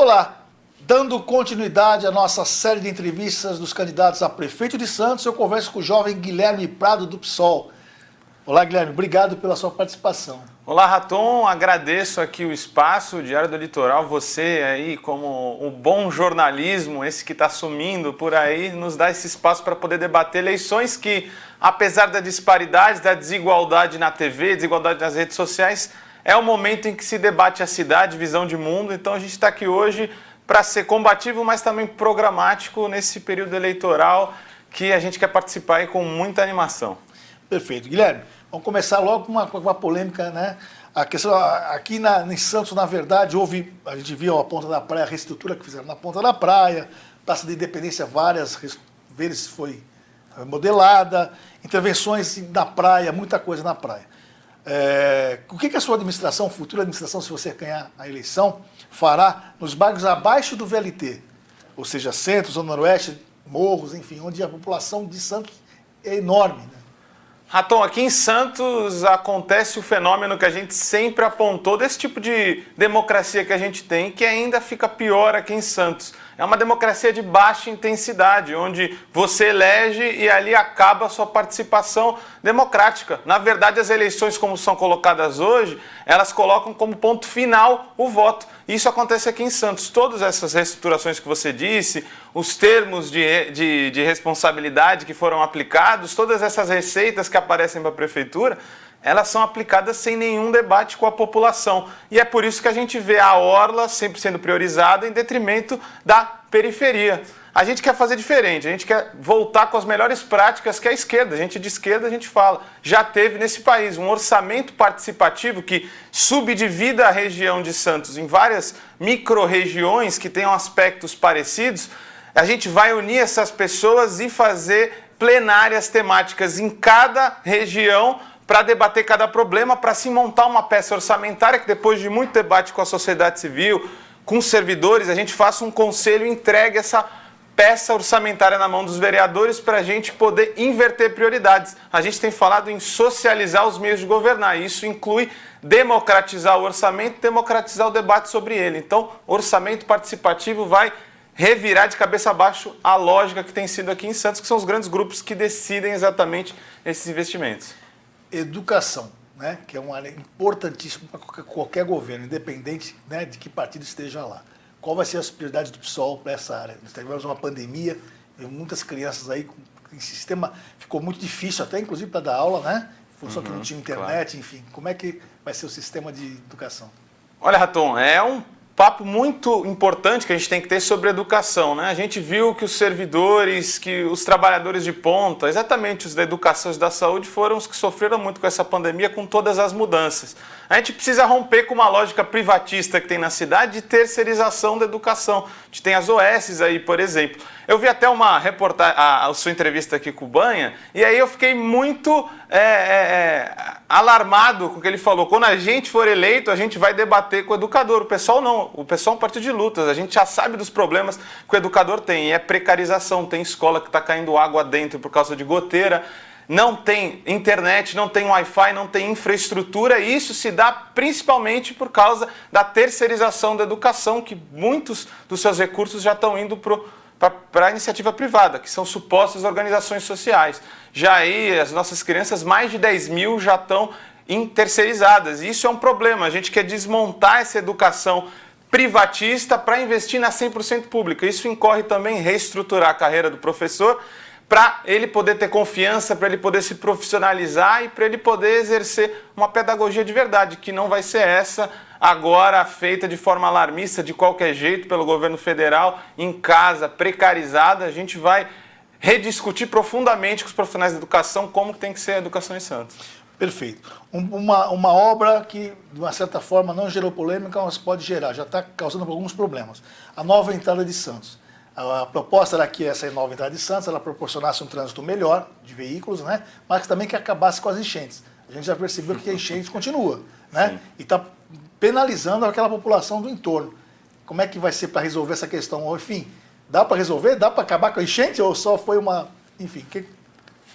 Olá, dando continuidade à nossa série de entrevistas dos candidatos a prefeito de Santos, eu converso com o jovem Guilherme Prado do PSOL. Olá, Guilherme, obrigado pela sua participação. Olá, Raton, agradeço aqui o espaço, o Diário do Litoral, você aí como um bom jornalismo, esse que está sumindo por aí, nos dá esse espaço para poder debater eleições que, apesar da disparidade, da desigualdade na TV, desigualdade nas redes sociais, é o momento em que se debate a cidade, visão de mundo, então a gente está aqui hoje para ser combativo, mas também programático nesse período eleitoral que a gente quer participar aí com muita animação. Perfeito. Guilherme, vamos começar logo com uma polêmica, né? A questão, aqui em Santos, na verdade, a gente viu a Ponta da Praia, a reestrutura que fizeram na Ponta da Praia, Praça da Independência, várias vezes foi modelada, intervenções na praia, muita coisa na praia. O que a sua administração, futura administração, se você ganhar a eleição, fará nos bairros abaixo do VLT? Ou seja, centro, zona noroeste, morros, enfim, onde a população de Santos é enorme, né? Raton, aqui em Santos acontece o fenômeno que a gente sempre apontou desse tipo de democracia que a gente tem, que ainda fica pior aqui em Santos. É uma democracia de baixa intensidade, onde você elege e ali acaba a sua participação democrática. Na verdade, as eleições, como são colocadas hoje, elas colocam como ponto final o voto. Isso acontece aqui em Santos. Todas essas reestruturações que você disse, os termos de responsabilidade que foram aplicados, todas essas receitas que aparecem para a prefeitura, elas são aplicadas sem nenhum debate com a população. E é por isso que a gente vê a orla sempre sendo priorizada em detrimento da periferia. A gente quer fazer diferente, a gente quer voltar com as melhores práticas que a esquerda, a gente de esquerda a gente fala, já teve nesse país um orçamento participativo que subdivida a região de Santos em várias micro-regiões que tenham aspectos parecidos. A gente vai unir essas pessoas e fazer plenárias temáticas em cada região para debater cada problema, para se montar uma peça orçamentária que depois de muito debate com a sociedade civil, com os servidores, a gente faça um conselho e entregue essa peça orçamentária na mão dos vereadores para a gente poder inverter prioridades. A gente tem falado em socializar os meios de governar, e isso inclui democratizar o orçamento, democratizar o debate sobre ele. Então, orçamento participativo vai revirar de cabeça abaixo a lógica que tem sido aqui em Santos, que são os grandes grupos que decidem exatamente esses investimentos. Educação, né, que é uma área importantíssima para qualquer governo, independente, né, de que partido esteja lá. Qual vai ser as prioridades do PSOL para essa área? Nós tivemos uma pandemia, muitas crianças aí, o sistema ficou muito difícil, até inclusive para dar aula, né? Só que não tinha internet, claro. Enfim. Como é que vai ser o sistema de educação? Olha, Raton, é um papo muito importante que a gente tem que ter sobre educação, né? A gente viu que os servidores, que os trabalhadores de ponta, exatamente os da educação e da saúde, foram os que sofreram muito com essa pandemia, com todas as mudanças. A gente precisa romper com uma lógica privatista que tem na cidade de terceirização da educação. A gente tem as OSs aí, por exemplo. Eu vi até uma reportagem, a sua entrevista aqui com o Banha, e aí eu fiquei muito alarmado com o que ele falou. Quando a gente for eleito, a gente vai debater com o educador. O pessoal não. O pessoal é um partido de lutas. A gente já sabe dos problemas que o educador tem. E é precarização. Tem escola que está caindo água dentro por causa de goteira. Não tem internet, não tem Wi-Fi, não tem infraestrutura. E isso se dá principalmente por causa da terceirização da educação, que muitos dos seus recursos já estão indo para a iniciativa privada, que são supostas organizações sociais. Já aí, as nossas crianças, mais de 10 mil já estão terceirizadas. E isso é um problema. A gente quer desmontar essa educação privatista para investir na 100% pública. Isso incorre também em reestruturar a carreira do professor para ele poder ter confiança, para ele poder se profissionalizar e para ele poder exercer uma pedagogia de verdade, que não vai ser essa agora feita de forma alarmista, de qualquer jeito, pelo governo federal, em casa, precarizada. A gente vai rediscutir profundamente com os profissionais da educação como tem que ser a educação em Santos. Perfeito. Uma obra que, de uma certa forma, não gerou polêmica, mas pode gerar, já está causando alguns problemas. A nova entrada de Santos. A proposta era que essa nova entrada de Santos ela proporcionasse um trânsito melhor de veículos, né? Mas também que acabasse com as enchentes. A gente já percebeu que a enchente continua, né? Sim. E está penalizando aquela população do entorno. Como é que vai ser para resolver essa questão? Enfim, dá para resolver? Dá para acabar com a enchente ou só foi uma... Enfim,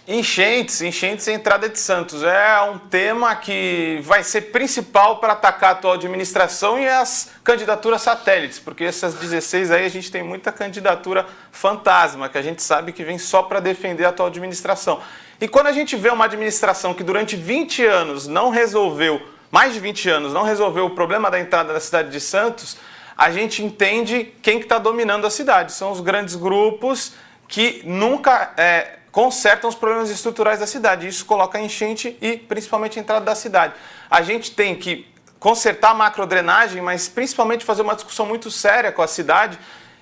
Enchentes e entrada de Santos. É um tema que vai ser principal para atacar a atual administração e as candidaturas satélites, porque essas 16 aí a gente tem muita candidatura fantasma, que a gente sabe que vem só para defender a atual administração. E quando a gente vê uma administração que durante 20 anos não resolveu, mais de 20 anos, não resolveu o problema da entrada da cidade de Santos, a gente entende quem que está dominando a cidade. São os grandes grupos que nunca consertam os problemas estruturais da cidade. Isso coloca a enchente e principalmente a entrada da cidade. A gente tem que consertar a macrodrenagem, mas principalmente fazer uma discussão muito séria com a cidade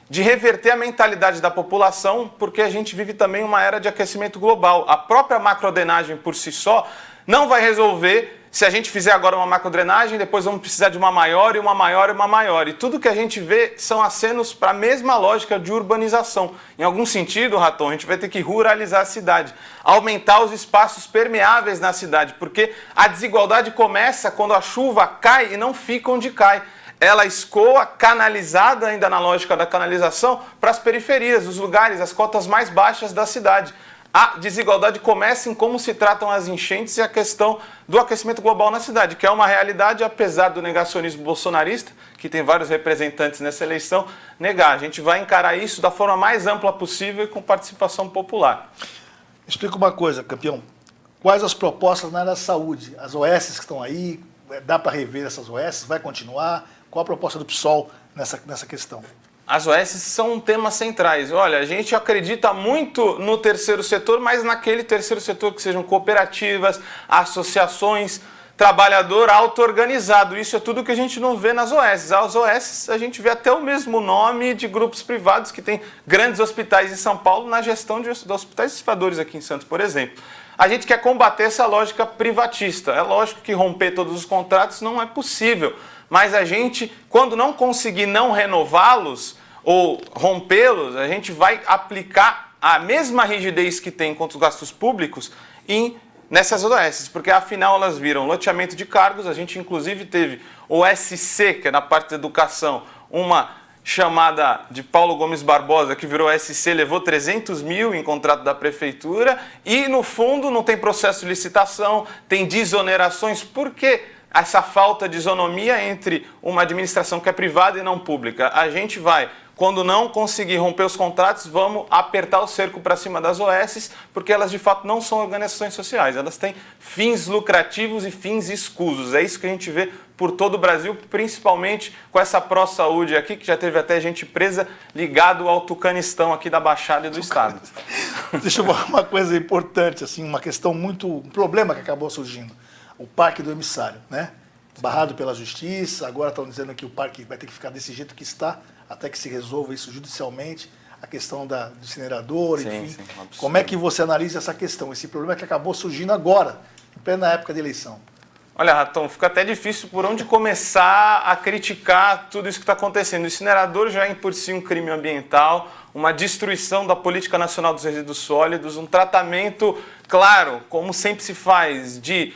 de reverter a mentalidade da população, porque a gente vive também uma era de aquecimento global. A própria macrodrenagem por si só não vai resolver. Se a gente fizer agora uma macrodrenagem, depois vamos precisar de uma maior e uma maior e uma maior. E tudo que a gente vê são acenos para a mesma lógica de urbanização. Em algum sentido, Raton, a gente vai ter que ruralizar a cidade, aumentar os espaços permeáveis na cidade, porque a desigualdade começa quando a chuva cai e não fica onde cai. Ela escoa, canalizada ainda na lógica da canalização, para as periferias, os lugares, as cotas mais baixas da cidade. A desigualdade começa em como se tratam as enchentes e a questão do aquecimento global na cidade, que é uma realidade, apesar do negacionismo bolsonarista, que tem vários representantes nessa eleição, negar. A gente vai encarar isso da forma mais ampla possível e com participação popular. Explica uma coisa, campeão. Quais as propostas na área da saúde? As OS que estão aí, dá para rever essas OS? Vai continuar? Qual a proposta do PSOL nessa questão? As OS são temas centrais. Olha, a gente acredita muito no terceiro setor, mas naquele terceiro setor que sejam cooperativas, associações, trabalhador auto-organizado. Isso é tudo que a gente não vê nas OS. As OS a gente vê até o mesmo nome de grupos privados que tem grandes hospitais em São Paulo na gestão de hospitais cifradores aqui em Santos, por exemplo. A gente quer combater essa lógica privatista. É lógico que romper todos os contratos não é possível. Mas a gente, quando não conseguir não renová-los ou rompê-los, a gente vai aplicar a mesma rigidez que tem contra os gastos públicos nessas OS, porque afinal elas viram loteamento de cargos. A gente inclusive teve o SC, que é na parte da educação, uma chamada de Paulo Gomes Barbosa, que virou SC, levou 300 mil em contrato da prefeitura e no fundo não tem processo de licitação, tem desonerações. Por quê? Essa falta de isonomia entre uma administração que é privada e não pública. A gente vai, quando não conseguir romper os contratos, vamos apertar o cerco para cima das OS, porque elas de fato não são organizações sociais, elas têm fins lucrativos e fins escusos. É isso que a gente vê por todo o Brasil, principalmente com essa pró-saúde aqui, que já teve até gente presa ligado ao Tucanistão aqui da Baixada e do Estado. Deixa eu falar uma coisa importante, assim, uma questão um problema que acabou surgindo. O Parque do Emissário, né? Barrado pela justiça, agora estão dizendo que o parque vai ter que ficar desse jeito que está, até que se resolva isso judicialmente, a questão do incinerador, enfim. Sim, como é que você analisa essa questão, esse problema que acabou surgindo agora, em plena época de eleição? Olha, Raton, fica até difícil por onde começar a criticar tudo isso que está acontecendo. O incinerador já é por si um crime ambiental, uma destruição da política nacional dos resíduos sólidos, um tratamento, claro, como sempre se faz, de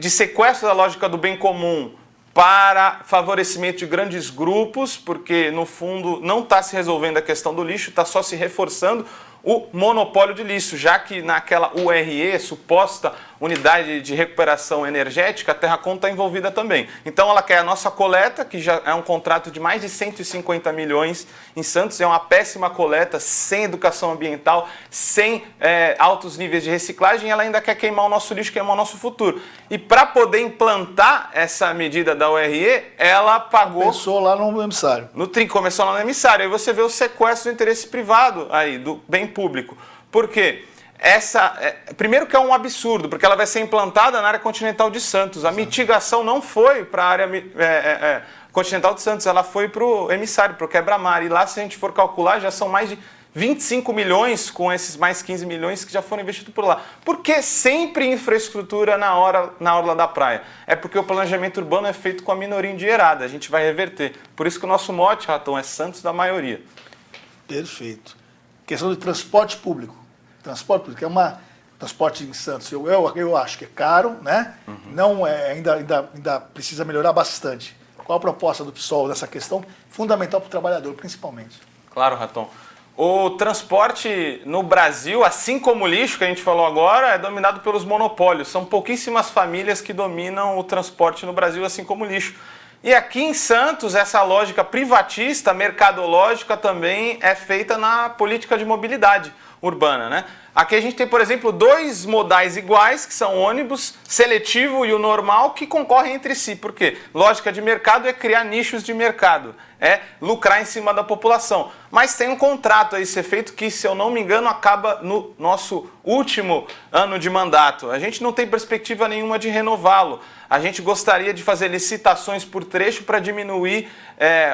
sequestro da lógica do bem comum para favorecimento de grandes grupos, porque no fundo não está se resolvendo a questão do lixo, está só se reforçando o monopólio de lixo, já que naquela URE, suposta unidade de recuperação energética, a Terracom está envolvida também. Então ela quer a nossa coleta, que já é um contrato de mais de 150 milhões em Santos, é uma péssima coleta, sem educação ambiental, sem altos níveis de reciclagem, e ela ainda quer queimar o nosso lixo, queimar o nosso futuro. E para poder implantar essa medida da URE, ela pagou... Começou lá no emissário. Começou lá no emissário, aí você vê o sequestro do interesse privado aí, do bem público. Por quê? Primeiro que é um absurdo, porque ela vai ser implantada na área continental de Santos. A mitigação não foi para a área continental de Santos, ela foi para o emissário, para o quebra-mar. E lá, se a gente for calcular, já são mais de 25 milhões com esses mais 15 milhões que já foram investidos por lá. Por que sempre infraestrutura na orla da praia? É porque o planejamento urbano é feito com a minoria endinheirada, a gente vai reverter. Por isso que o nosso mote, Raton, é Santos da maioria. Perfeito. Questão de transporte público. Transporte público é transporte em Santos, eu acho que é caro, né? Uhum. Não ainda precisa melhorar bastante. Qual a proposta do PSOL nessa questão? Fundamental para o trabalhador, principalmente. Claro, Raton. O transporte no Brasil, assim como o lixo que a gente falou agora, é dominado pelos monopólios. São pouquíssimas famílias que dominam o transporte no Brasil, assim como o lixo. E aqui em Santos, essa lógica privatista, mercadológica, também é feita na política de mobilidade urbana, né? Aqui a gente tem, por exemplo, 2 modais iguais, que são o ônibus seletivo e o normal, que concorrem entre si. Por quê? Lógica de mercado é criar nichos de mercado, é lucrar em cima da população. Mas tem um contrato aí ser feito que, se eu não me engano, acaba no nosso último ano de mandato. A gente não tem perspectiva nenhuma de renová-lo. A gente gostaria de fazer licitações por trecho para diminuir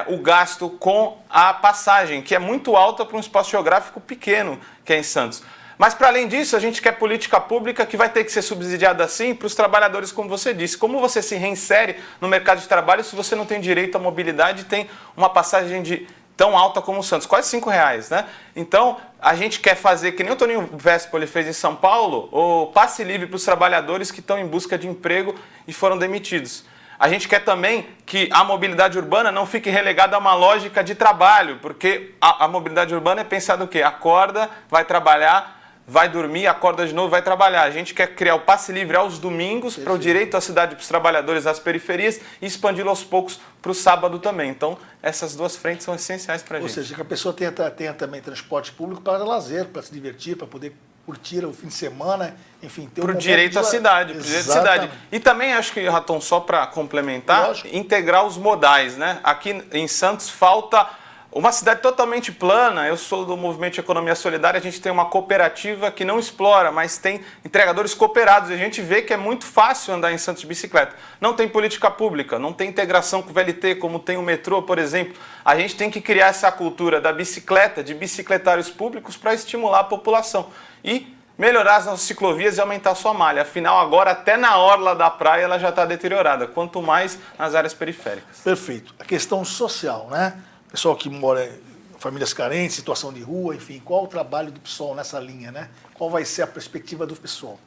o gasto com a passagem, que é muito alta para um espaço geográfico pequeno, que é em Santos. Mas, para além disso, a gente quer política pública que vai ter que ser subsidiada assim para os trabalhadores, como você disse. Como você se reinsere no mercado de trabalho se você não tem direito à mobilidade e tem uma passagem tão alta como o Santos? Quase R$5, né? Então, a gente quer fazer, que nem o Toninho Véspoli fez em São Paulo, o passe livre para os trabalhadores que estão em busca de emprego e foram demitidos. A gente quer também que a mobilidade urbana não fique relegada a uma lógica de trabalho, porque a mobilidade urbana é pensada o quê? Acorda, vai trabalhar, vai dormir, acorda de novo, vai trabalhar. A gente quer criar o passe livre aos domingos para o direito à cidade para os trabalhadores das periferias e expandi-lo aos poucos para o sábado também. Então, essas 2 frentes são essenciais para a gente. Ou seja, que a pessoa tenha também transporte público para lazer, para se divertir, para poder curtir o fim de semana, enfim, ter pro direito à cidade, pro direito à cidade. E também acho que, Raton, só para complementar, integrar os modais, né? Aqui em Santos falta uma cidade totalmente plana. Eu sou do movimento de economia solidária, a gente tem uma cooperativa que não explora, mas tem entregadores cooperados. E a gente vê que é muito fácil andar em Santos de bicicleta. Não tem política pública, não tem integração com o VLT, como tem o metrô, por exemplo. A gente tem que criar essa cultura da bicicleta, de bicicletários públicos, para estimular a população. E melhorar as nossas ciclovias e aumentar a sua malha. Afinal, agora, até na orla da praia, ela já está deteriorada. Quanto mais nas áreas periféricas. Perfeito. A questão social, né? Pessoal que mora em famílias carentes, situação de rua, enfim, qual o trabalho do PSOL nessa linha, né? Qual vai ser a perspectiva do PSOL?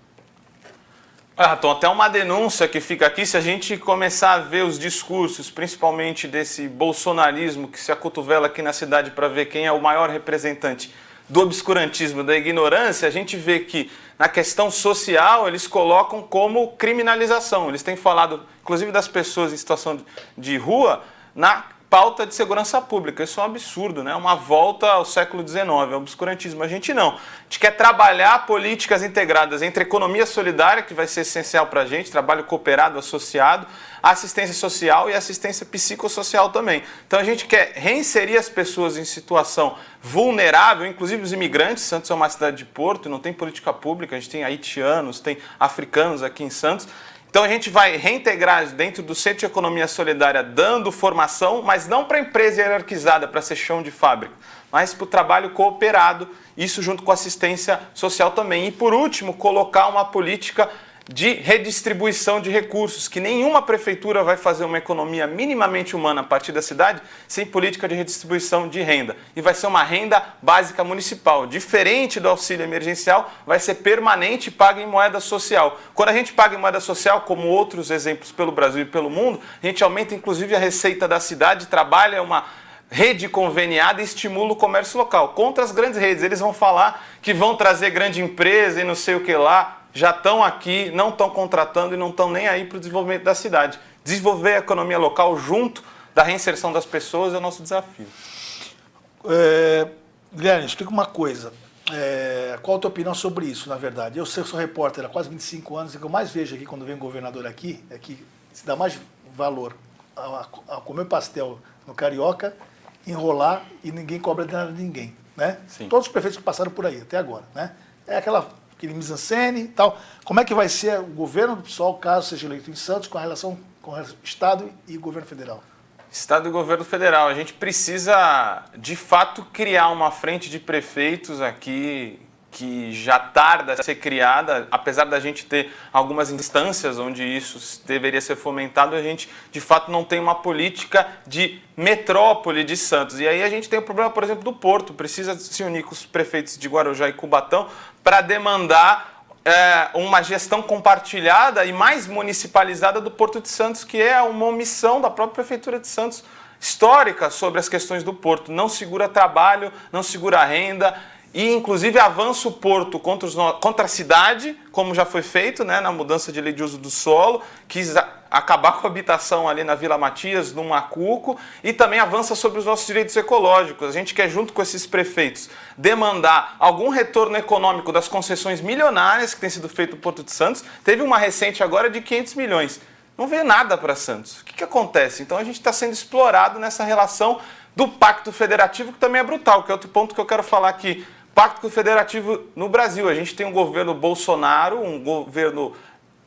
Raton, até uma denúncia que fica aqui, se a gente começar a ver os discursos, principalmente desse bolsonarismo que se acotovela aqui na cidade para ver quem é o maior representante do obscurantismo, da ignorância, a gente vê que na questão social eles colocam como criminalização. Eles têm falado, inclusive, das pessoas em situação de rua, na pauta de segurança pública. Isso é um absurdo, né? Uma volta ao século XIX, ao obscurantismo. A gente não. A gente quer trabalhar políticas integradas entre economia solidária, que vai ser essencial para a gente, trabalho cooperado, associado, assistência social e assistência psicossocial também. Então a gente quer reinserir as pessoas em situação vulnerável, inclusive os imigrantes. Santos é uma cidade de porto, não tem política pública, a gente tem haitianos, tem africanos aqui em Santos. Então a gente vai reintegrar dentro do Centro de Economia Solidária, dando formação, mas não para a empresa hierarquizada, para ser chão de fábrica, mas para o trabalho cooperado, isso junto com assistência social também. E por último, colocar uma política de redistribuição de recursos, que nenhuma prefeitura vai fazer uma economia minimamente humana a partir da cidade sem política de redistribuição de renda. E vai ser uma renda básica municipal. Diferente do auxílio emergencial, vai ser permanente e paga em moeda social. Quando a gente paga em moeda social, como outros exemplos pelo Brasil e pelo mundo, a gente aumenta inclusive a receita da cidade, trabalha uma rede conveniada e estimula o comércio local. Contra as grandes redes, eles vão falar que vão trazer grande empresa e não sei o que lá. Já estão aqui, não estão contratando e não estão nem aí para o desenvolvimento da cidade. Desenvolver a economia local junto da reinserção das pessoas é o nosso desafio. Guilherme, explica uma coisa. Qual a tua opinião sobre isso, na verdade? Eu sou repórter há quase 25 anos, e o que eu mais vejo aqui quando vem um governador aqui é que se dá mais valor a comer pastel no Carioca, enrolar e ninguém cobra nada de ninguém. Né? Todos os prefeitos que passaram por aí até agora. Né? É aquele mise-en-scène e tal. Como é que vai ser o governo do PSOL, caso seja eleito em Santos, com a relação com o Estado e o governo federal? Estado e governo federal. A gente precisa, de fato, criar uma frente de prefeitos aqui que já tarda a ser criada, apesar da gente ter algumas instâncias onde isso deveria ser fomentado, a gente, de fato, não tem uma política de metrópole de Santos. E aí a gente tem o problema, por exemplo, do Porto. Precisa se unir com os prefeitos de Guarujá e Cubatão para demandar uma gestão compartilhada e mais municipalizada do Porto de Santos, que é uma omissão da própria Prefeitura de Santos histórica sobre as questões do porto. Não segura trabalho, não segura renda e, inclusive, avança o porto contra a cidade, como já foi feito, né, na mudança de lei de uso do solo, quis acabar com a habitação ali na Vila Matias, no Macuco, e também avança sobre os nossos direitos ecológicos. A gente quer, junto com esses prefeitos, demandar algum retorno econômico das concessões milionárias que tem sido feito no Porto de Santos. Teve uma recente agora de 500 milhões. Não veio nada para Santos. O que acontece? Então a gente está sendo explorado nessa relação do Pacto Federativo, que também é brutal, que é outro ponto que eu quero falar aqui. Pacto Federativo no Brasil. A gente tem um governo Bolsonaro, um governo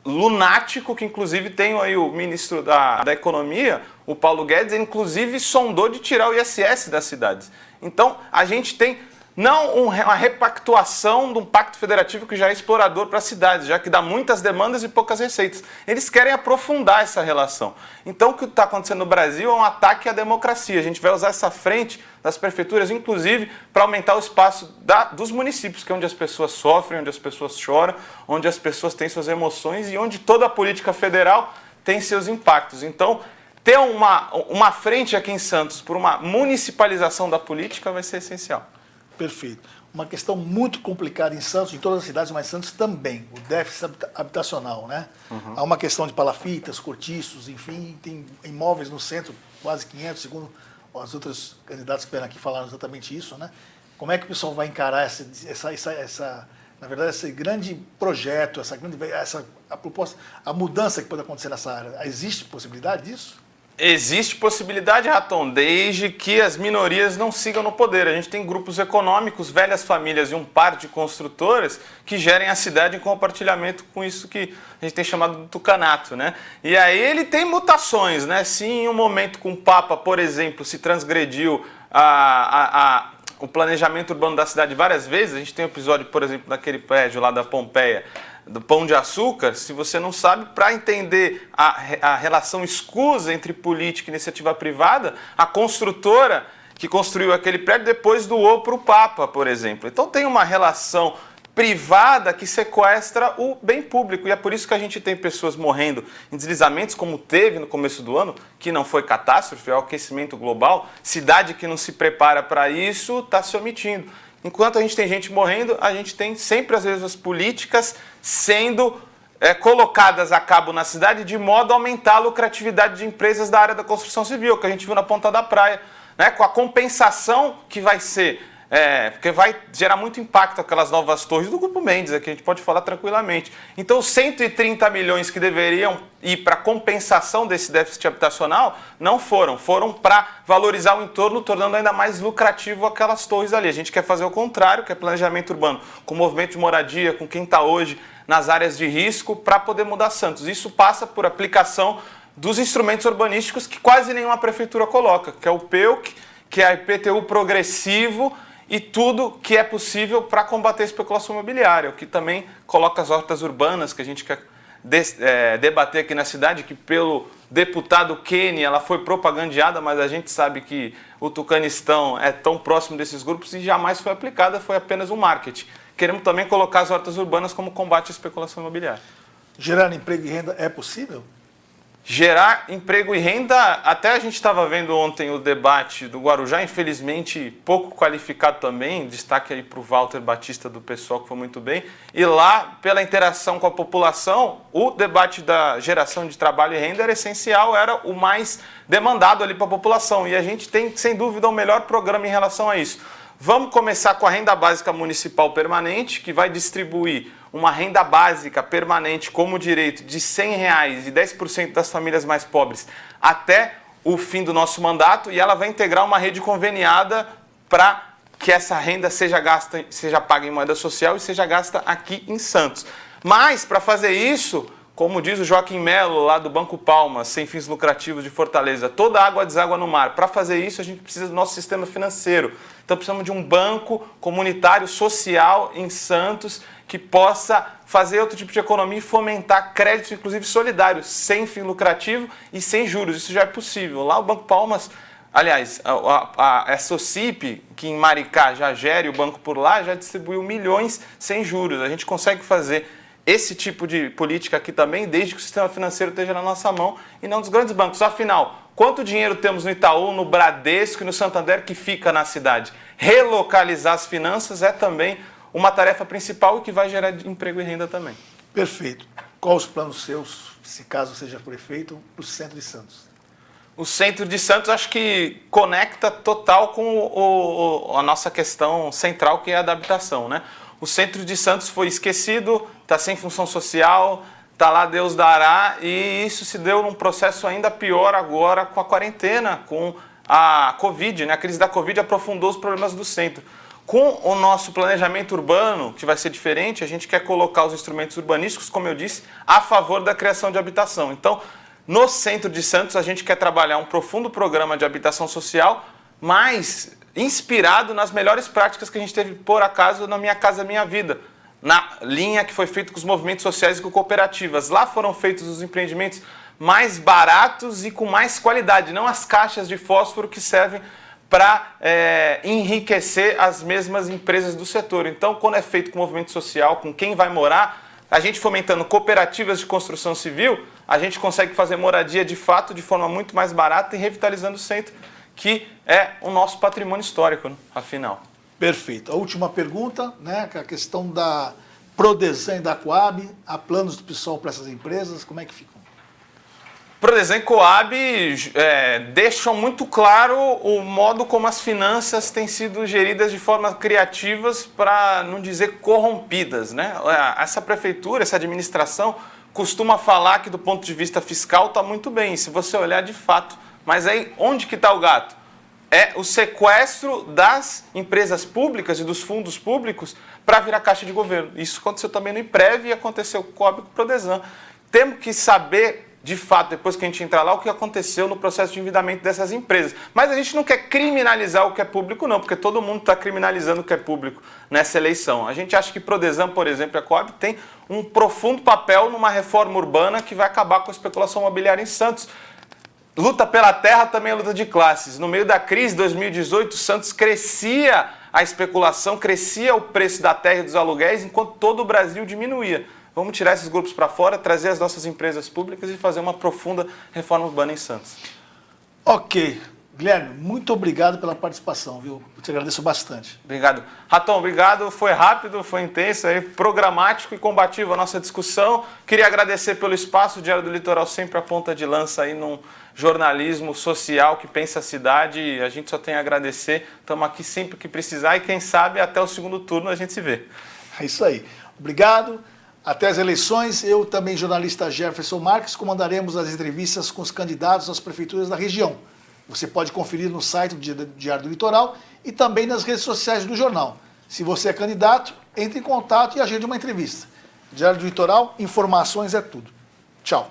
lunático, que inclusive tem aí o ministro da Economia, o Paulo Guedes, ele inclusive sondou de tirar o ISS das cidades. Então a gente tem não uma repactuação de um pacto federativo que já é explorador para as cidades, já que dá muitas demandas e poucas receitas. Eles querem aprofundar essa relação. Então o que está acontecendo no Brasil é um ataque à democracia. A gente vai usar essa frente das prefeituras, inclusive, para aumentar o espaço dos municípios, que é onde as pessoas sofrem, onde as pessoas choram, onde as pessoas têm suas emoções e onde toda a política federal tem seus impactos. Então, ter uma frente aqui em Santos por uma municipalização da política vai ser essencial. Perfeito. Uma questão muito complicada em Santos, em todas as cidades, mas Santos também, o déficit habitacional, né? Uhum. Há uma questão de palafitas, cortiços, enfim, tem imóveis no centro, quase 500, segundo os outros candidatos que vieram aqui falaram exatamente isso, né? Como é que o pessoal vai encarar na verdade, esse grande projeto, a proposta, a mudança que pode acontecer nessa área? Existe possibilidade disso? Existe possibilidade, Raton, desde que as minorias não sigam no poder. A gente tem grupos econômicos, velhas famílias e um par de construtoras que gerem a cidade em compartilhamento com isso que a gente tem chamado de tucanato, né? E aí ele tem mutações, né? Se em um momento com o Papa, por exemplo, se transgrediu o planejamento urbano da cidade várias vezes, a gente tem um episódio, por exemplo, daquele prédio lá da Pompeia, do Pão de Açúcar. Se você não sabe, para entender a relação escusa entre política e iniciativa privada, a construtora que construiu aquele prédio depois doou para o Papa, por exemplo. Então tem uma relação privada que sequestra o bem público, e é por isso que a gente tem pessoas morrendo em deslizamentos, como teve no começo do ano, que não foi catástrofe, é o aquecimento global. Cidade que não se prepara para isso está se omitindo. Enquanto a gente tem gente morrendo, a gente tem sempre as mesmas políticas sendo colocadas a cabo na cidade de modo a aumentar a lucratividade de empresas da área da construção civil, que a gente viu na Ponta da Praia, né? Com a compensação que vai ser, porque vai gerar muito impacto aquelas novas torres do Grupo Mendes, aqui a gente pode falar tranquilamente. Então, os 130 milhões que deveriam ir para compensação desse déficit habitacional não foram para valorizar o entorno, tornando ainda mais lucrativo aquelas torres ali. A gente quer fazer o contrário, que é planejamento urbano com movimento de moradia, com quem está hoje nas áreas de risco, para poder mudar Santos. Isso passa por aplicação dos instrumentos urbanísticos que quase nenhuma prefeitura coloca, que é o PEUC, que é a IPTU progressivo, e tudo que é possível para combater a especulação imobiliária, o que também coloca as hortas urbanas, que a gente quer debater aqui na cidade, que pelo deputado Kenny ela foi propagandeada, mas a gente sabe que o Tucanistão é tão próximo desses grupos e jamais foi aplicada, foi apenas um marketing. Queremos também colocar as hortas urbanas como combate à especulação imobiliária. Gerar emprego e renda é possível? Gerar emprego e renda, até a gente estava vendo ontem o debate do Guarujá, infelizmente pouco qualificado também, destaque aí para o Walter Batista do PSOL, que foi muito bem, e lá, pela interação com a população, o debate da geração de trabalho e renda era essencial, era o mais demandado ali para a população, e a gente tem, sem dúvida, o melhor programa em relação a isso. Vamos começar com a renda básica municipal permanente, que vai distribuir uma renda básica permanente como direito de R$ 100 e 10% das famílias mais pobres até o fim do nosso mandato, e ela vai integrar uma rede conveniada para que essa renda seja paga em moeda social e seja gasta aqui em Santos. Mas, para fazer isso, como diz o Joaquim Melo, lá do Banco Palmas, sem fins lucrativos de Fortaleza, toda água deságua no mar. Para fazer isso, a gente precisa do nosso sistema financeiro. Então, precisamos de um banco comunitário social em Santos que possa fazer outro tipo de economia e fomentar créditos, inclusive solidários, sem fim lucrativo e sem juros. Isso já é possível. Lá o Banco Palmas, aliás, a Socip, que em Maricá já gere o banco por lá, já distribuiu milhões sem juros. A gente consegue fazer esse tipo de política aqui também, desde que o sistema financeiro esteja na nossa mão e não dos grandes bancos. Afinal, Quanto dinheiro temos no Itaú, no Bradesco e no Santander que fica na cidade? Relocalizar as finanças é também uma tarefa principal e que vai gerar emprego e renda também. Perfeito. Quais os planos seus, se caso seja prefeito, para o centro de Santos? O centro de Santos acho que conecta total com a nossa questão central, que é a da habitação, né? O centro de Santos foi esquecido, está sem função social, está lá Deus dará, e isso se deu num processo ainda pior agora com a quarentena, com a Covid, né? A crise da Covid aprofundou os problemas do centro. Com o nosso planejamento urbano, que vai ser diferente, a gente quer colocar os instrumentos urbanísticos, como eu disse, a favor da criação de habitação. Então, no centro de Santos, a gente quer trabalhar um profundo programa de habitação social, mas inspirado nas melhores práticas que a gente teve, por acaso, na Minha Casa Minha Vida, na linha que foi feita com os movimentos sociais e com cooperativas. Lá foram feitos os empreendimentos mais baratos e com mais qualidade, não as caixas de fósforo que servem para enriquecer as mesmas empresas do setor. Então, quando é feito com movimento social, com quem vai morar, a gente fomentando cooperativas de construção civil, a gente consegue fazer moradia de fato de forma muito mais barata e revitalizando o centro, que é o nosso patrimônio histórico, né? Afinal. Perfeito. A última pergunta, né, que é a questão da Prodesan e da Coab, há planos do pessoal para essas empresas, como é que ficam? Prodesan e Coab deixam muito claro o modo como as finanças têm sido geridas de forma criativas, para não dizer corrompidas, né? Essa prefeitura, essa administração costuma falar que do ponto de vista fiscal está muito bem, se você olhar de fato. Mas aí onde que está o gato? É o sequestro das empresas públicas e dos fundos públicos para virar caixa de governo. Isso aconteceu também no IPREV e aconteceu com o Coab e com o Prodesan. Temos que saber de fato, depois que a gente entrar lá, o que aconteceu no processo de endividamento dessas empresas. Mas a gente não quer criminalizar o que é público, não, porque todo mundo está criminalizando o que é público nessa eleição. A gente acha que Prodesan, por exemplo, e a Coab tem um profundo papel numa reforma urbana que vai acabar com a especulação imobiliária em Santos. Luta pela terra também é luta de classes. No meio da crise de 2018, Santos crescia a especulação, crescia o preço da terra e dos aluguéis, enquanto todo o Brasil diminuía. Vamos tirar esses grupos para fora, trazer as nossas empresas públicas e fazer uma profunda reforma urbana em Santos. Ok. Guilherme, muito obrigado pela participação, viu? Eu te agradeço bastante. Obrigado. Raton, obrigado. Foi rápido, foi intenso, programático e combativo a nossa discussão. Queria agradecer pelo espaço. O Diário do Litoral sempre a ponta de lança aí num jornalismo social que pensa a cidade. A gente só tem a agradecer. Estamos aqui sempre que precisar e quem sabe até o segundo turno a gente se vê. É isso aí. Obrigado. Até as eleições, eu também, jornalista Jefferson Marques, comandaremos as entrevistas com os candidatos às prefeituras da região. Você pode conferir no site do Diário do Litoral e também nas redes sociais do jornal. Se você é candidato, entre em contato e agende uma entrevista. Diário do Litoral, informações é tudo. Tchau.